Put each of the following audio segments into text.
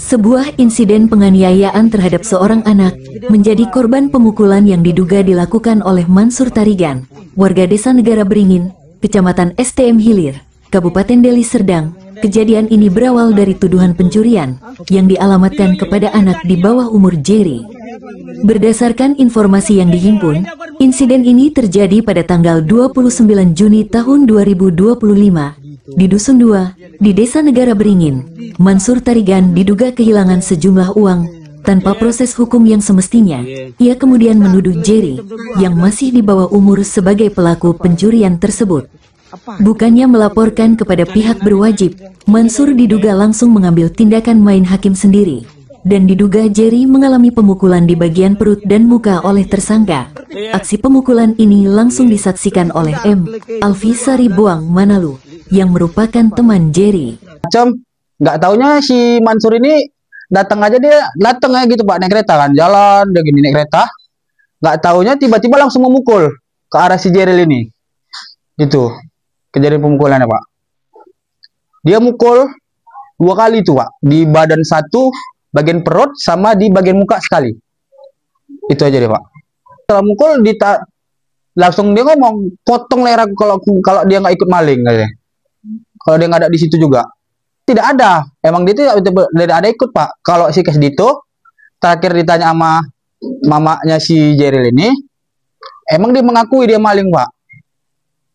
Sebuah insiden penganiayaan terhadap seorang anak menjadi korban pemukulan yang diduga dilakukan oleh Mansur Tarigan, warga Desa Negara Beringin, Kecamatan STM Hilir, Kabupaten Deli Serdang. Kejadian ini berawal dari tuduhan pencurian yang dialamatkan kepada anak di bawah umur Jerry. Berdasarkan informasi yang dihimpun, insiden ini terjadi pada tanggal 29 Juni tahun 2025 di Dusun 2, di Desa Negara Beringin. Mansur Tarigan diduga kehilangan sejumlah uang tanpa proses hukum yang semestinya. Ia kemudian menuduh Jerry yang masih di bawah umur sebagai pelaku pencurian tersebut. Bukannya melaporkan kepada pihak berwajib, Mansur diduga langsung mengambil tindakan main hakim sendiri. Dan diduga Jerry mengalami pemukulan di bagian perut dan muka oleh tersangka. Aksi pemukulan ini langsung disaksikan oleh M. Alfi Saribuang Manalu, yang merupakan teman Jerry. Nggak taunya si Mansur ini datang aja gitu Pak, naik kereta kan, jalan dia gini naik kereta. Nggak taunya tiba-tiba langsung memukul ke arah si Jeril ini. Itu kejadian pemukulannya Pak. Dia mukul 2 kali tuh Pak, di badan satu, bagian perut sama di bagian muka sekali. Itu aja deh Pak. Setelah mukul langsung dia ngomong, potong leher aku kalau dia nggak ikut maling katanya. Kalau dia nggak ada di situ juga. Tidak ada, emang dia tidak ada ikut Pak. Kalau si Kasdito terakhir ditanya sama mamanya si Jeril ini, emang dia mengakui dia maling Pak.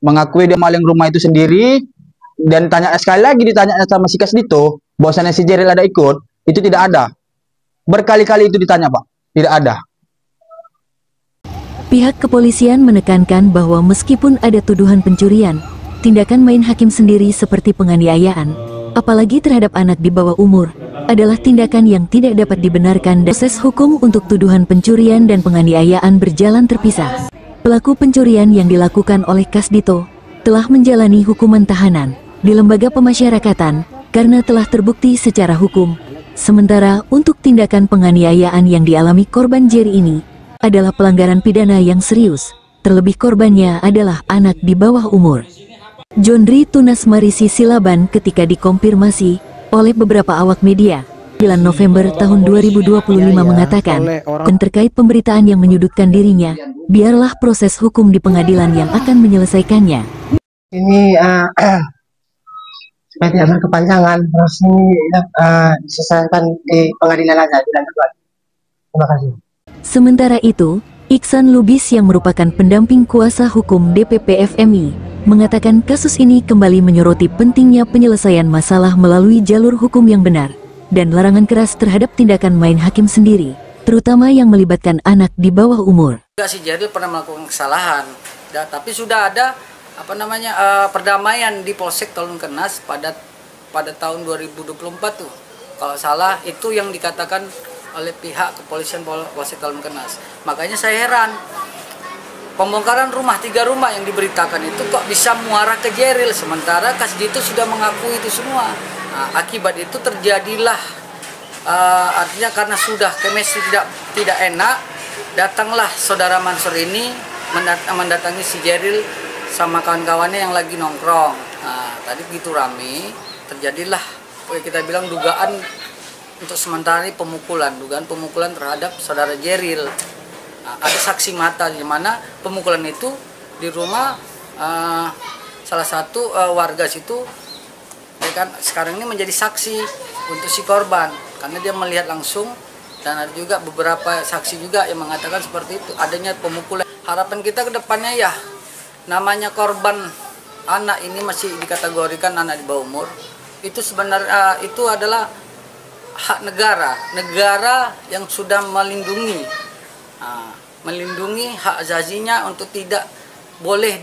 Mengakui dia maling rumah itu sendiri. Dan tanya sekali lagi ditanya sama si Kasdito, bahwasannya si Jeril ada ikut, itu tidak ada. Berkali-kali itu ditanya Pak, tidak ada. Pihak kepolisian menekankan bahwa meskipun ada tuduhan pencurian, tindakan main hakim sendiri seperti penganiayaan, apalagi terhadap anak di bawah umur, adalah tindakan yang tidak dapat dibenarkan dan proses hukum untuk tuduhan pencurian dan penganiayaan berjalan terpisah. Pelaku pencurian yang dilakukan oleh Kasdito telah menjalani hukuman tahanan di lembaga pemasyarakatan karena telah terbukti secara hukum. Sementara untuk tindakan penganiayaan yang dialami korban Jerry ini adalah pelanggaran pidana yang serius, terlebih korbannya adalah anak di bawah umur. Jondri Tunas Marisi Silaban ketika dikonfirmasi oleh beberapa awak media 9 November tahun 2025 mengatakan, terkait pemberitaan yang menyudutkan dirinya, biarlah proses hukum di pengadilan yang akan menyelesaikannya. Ini supaya tidak berkepanjangan, terus ini diselesaikan di pengadilan aja. Terima kasih. Sementara itu, Iksan Lubis yang merupakan pendamping kuasa hukum DPP FMI mengatakan kasus ini kembali menyoroti pentingnya penyelesaian masalah melalui jalur hukum yang benar dan larangan keras terhadap tindakan main hakim sendiri, terutama yang melibatkan anak di bawah umur. Si Jeril pernah melakukan kesalahan, tapi sudah ada perdamaian di Polsek Talunkenas pada tahun 2024 tuh. Kalau salah itu yang dikatakan oleh pihak kepolisian Polsek Talunkenas. Makanya saya heran. Pembongkaran 3 rumah yang diberitakan itu kok bisa muara ke Jeril, sementara Kasdito sudah mengakui itu semua. Nah, akibat itu terjadilah artinya karena sudah chemistry tidak enak, datanglah saudara Mansur ini mendatangi si Jeril sama kawan-kawannya yang lagi nongkrong. Nah, tadi begitu rame, terjadilah kita bilang dugaan untuk sementara ini dugaan pemukulan terhadap saudara Jeril. Nah, ada saksi mata di mana pemukulan itu di rumah salah satu warga situ, ya kan, sekarang ini menjadi saksi untuk si korban karena dia melihat langsung, dan ada juga beberapa saksi juga yang mengatakan seperti itu adanya pemukulan. Harapan kita ke depannya ya, namanya korban anak ini masih dikategorikan anak di bawah umur, itu sebenarnya itu adalah hak negara yang sudah melindungi hak azazinya untuk tidak boleh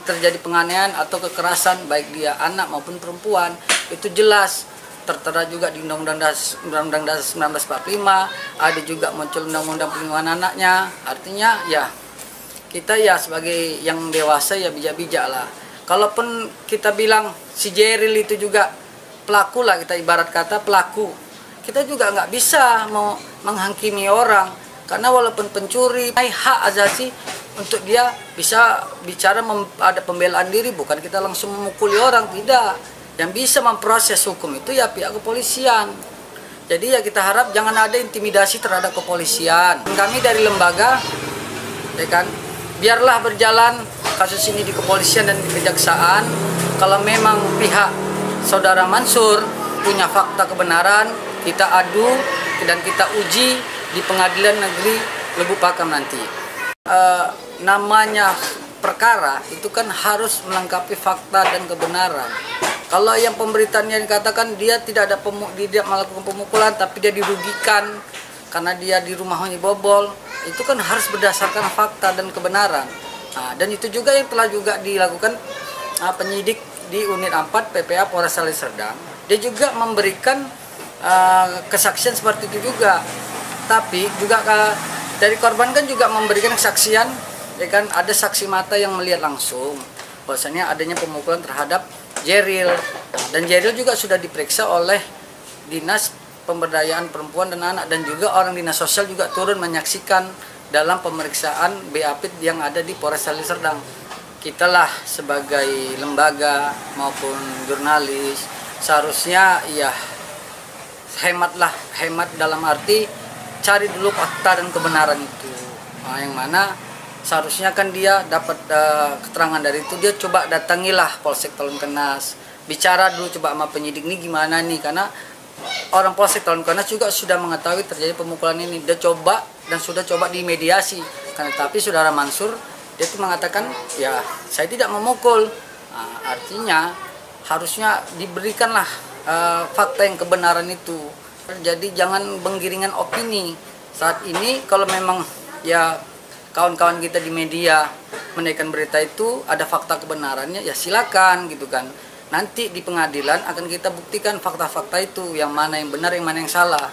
terjadi penganiayaan atau kekerasan baik dia anak maupun perempuan. Itu jelas tertera juga di Undang-Undang Dasar 1945, ada juga muncul Undang-Undang Perlindungan Anaknya. Artinya ya kita ya sebagai yang dewasa ya bijak-bijak lah. Kalaupun kita bilang si Jeril itu juga pelaku lah, kita ibarat kata pelaku, kita juga nggak bisa mau menghakimi orang, karena walaupun pencuri hak asasi untuk dia bisa bicara ada pembelaan diri, bukan kita langsung memukuli orang, tidak. Yang bisa memproses hukum itu ya pihak kepolisian. Jadi ya kita harap jangan ada intimidasi terhadap kepolisian. Kami dari lembaga, ya kan, biarlah berjalan kasus ini di kepolisian dan di kejaksaan. Kalau memang pihak saudara Mansur punya fakta kebenaran, kita adu dan kita uji di Pengadilan Negeri Lubuk Pakam nanti. Namanya perkara itu kan harus melengkapi fakta dan kebenaran. Kalau yang pemberitaannya dikatakan dia tidak melakukan pemukulan tapi dia dirugikan karena dia di rumahnya bobol, itu kan harus berdasarkan fakta dan kebenaran. Nah, dan itu juga yang telah juga dilakukan penyidik di Unit 4 PPA Polres Sali Serdang. Dia juga memberikan kesaksian seperti itu juga. Tapi juga dari korban kan juga memberikan kesaksian, ya kan, ada saksi mata yang melihat langsung bahwasanya adanya pemukulan terhadap Jeril. Dan Jeril juga sudah diperiksa oleh Dinas Pemberdayaan Perempuan dan Anak, dan juga orang Dinas Sosial juga turun menyaksikan dalam pemeriksaan BAPIT yang ada di Polres Sali Serdang. Kita lah sebagai lembaga maupun jurnalis seharusnya ya hemat dalam arti cari dulu fakta dan kebenaran itu. Nah, yang mana seharusnya kan dia dapat keterangan dari itu, dia coba datangilah Polsek Talunkenas, bicara dulu coba sama penyidik ini gimana nih, karena orang Polsek Talunkenas juga sudah mengetahui terjadi pemukulan ini. Dia coba dan sudah coba dimediasi, karena tapi saudara Mansur dia itu mengatakan ya saya tidak memukul. Nah, artinya harusnya diberikanlah fakta yang kebenaran itu. Jadi jangan penggiringan opini. Saat ini kalau memang ya kawan-kawan kita di media menaikkan berita itu ada fakta kebenarannya, ya silakan gitu kan. Nanti di pengadilan akan kita buktikan fakta-fakta itu, yang mana yang benar, yang mana yang salah.